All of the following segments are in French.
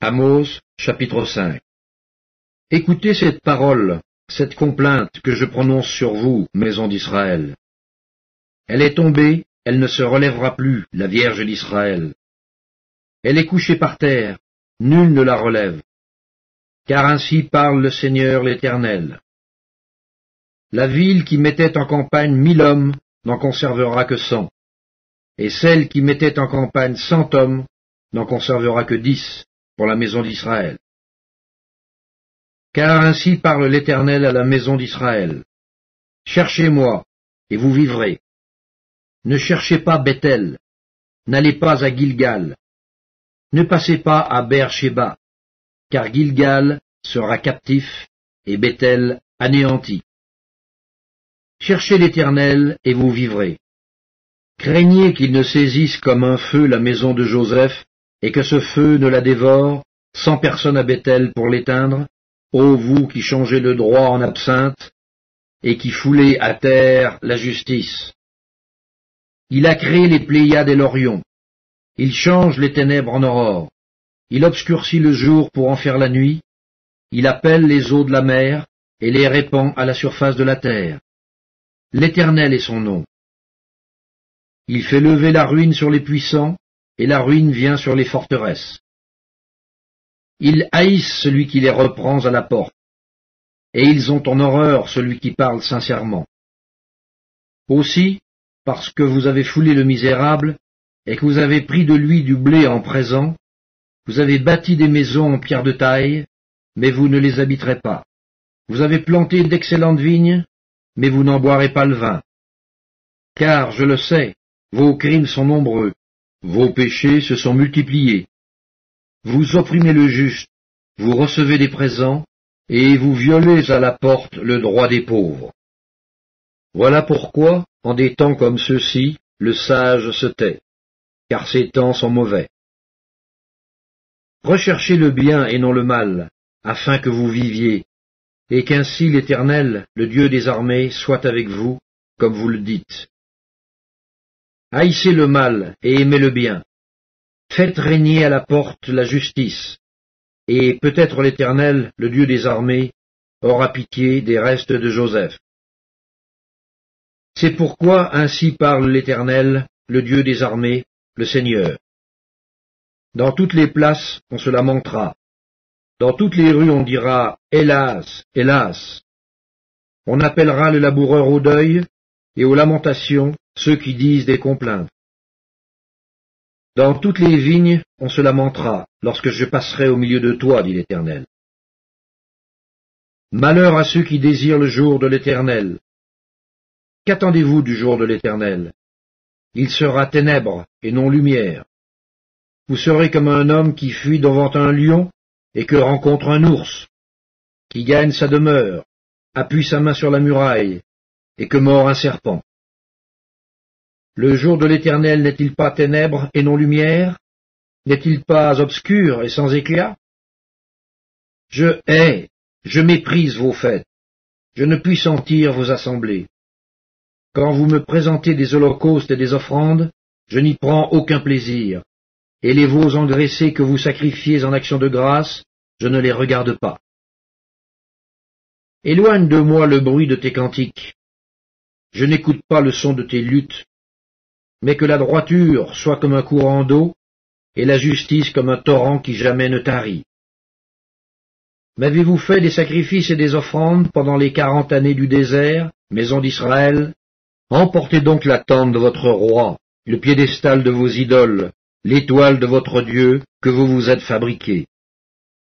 Amos, chapitre 5. Écoutez cette parole, cette complainte que je prononce sur vous, maison d'Israël. Elle est tombée, elle ne se relèvera plus, la Vierge d'Israël. Elle est couchée par terre, nul ne la relève. Car ainsi parle le Seigneur l'Éternel. La ville qui mettait en campagne 1000 hommes n'en conservera que 100, et celle qui mettait en campagne 100 hommes n'en conservera que 10 pour la maison d'Israël. Car ainsi parle l'Éternel à la maison d'Israël. Cherchez-moi, et vous vivrez. Ne cherchez pas Bethel, n'allez pas à Gilgal, ne passez pas à Beer-Shéba, car Gilgal sera captif et Bethel anéanti. Cherchez l'Éternel et vous vivrez. Craignez qu'il ne saisisse comme un feu la maison de Joseph, et que ce feu ne la dévore, sans personne à Bethel pour l'éteindre, ô vous qui changez le droit en absinthe, et qui foulez à terre la justice. Il a créé les Pléiades et l'Orion. Il change les ténèbres en aurore. Il obscurcit le jour pour en faire la nuit. Il appelle les eaux de la mer et les répand à la surface de la terre. L'Éternel est son nom. Il fait lever la ruine sur les puissants, et la ruine vient sur les forteresses. Ils haïssent celui qui les reprend à la porte, et ils ont en horreur celui qui parle sincèrement. Aussi, parce que vous avez foulé le misérable, et que vous avez pris de lui du blé en présent, vous avez bâti des maisons en pierre de taille, mais vous ne les habiterez pas. Vous avez planté d'excellentes vignes, mais vous n'en boirez pas le vin. Car, je le sais, vos crimes sont nombreux, vos péchés se sont multipliés. Vous opprimez le juste, vous recevez des présents, et vous violez à la porte le droit des pauvres. Voilà pourquoi, en des temps comme ceux-ci, le sage se tait, car ces temps sont mauvais. Recherchez le bien et non le mal, afin que vous viviez, et qu'ainsi l'Éternel, le Dieu des armées, soit avec vous, comme vous le dites. Haïssez le mal et aimez le bien. Faites régner à la porte la justice, et peut-être l'Éternel, le Dieu des armées, aura pitié des restes de Joseph. C'est pourquoi ainsi parle l'Éternel, le Dieu des armées, le Seigneur. Dans toutes les places, on se lamentera. Dans toutes les rues, on dira « Hélas, hélas !» On appellera le laboureur au deuil, et aux lamentations ceux qui disent des complaintes. Dans toutes les vignes, on se lamentera, lorsque je passerai au milieu de toi, dit l'Éternel. Malheur à ceux qui désirent le jour de l'Éternel. Qu'attendez-vous du jour de l'Éternel? Il sera ténèbres et non lumière. Vous serez comme un homme qui fuit devant un lion et que rencontre un ours, qui gagne sa demeure, appuie sa main sur la muraille, et que mord un serpent. Le jour de l'Éternel n'est-il pas ténèbres et non lumière? N'est-il pas obscur et sans éclat? Je hais, je méprise vos fêtes, je ne puis sentir vos assemblées. Quand vous me présentez des holocaustes et des offrandes, je n'y prends aucun plaisir, et les veaux engraissés que vous sacrifiez en action de grâce, je ne les regarde pas. Éloigne de moi le bruit de tes cantiques. Je n'écoute pas le son de tes luttes, mais que la droiture soit comme un courant d'eau, et la justice comme un torrent qui jamais ne tarit. M'avez-vous fait des sacrifices et des offrandes pendant les 40 années du désert, maison d'Israël? Emportez donc la tente de votre roi, le piédestal de vos idoles, l'étoile de votre Dieu que vous vous êtes fabriqué.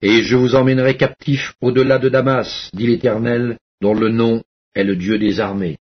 Et je vous emmènerai captifs au-delà de Damas, dit l'Éternel, dont le nom est le Dieu des armées.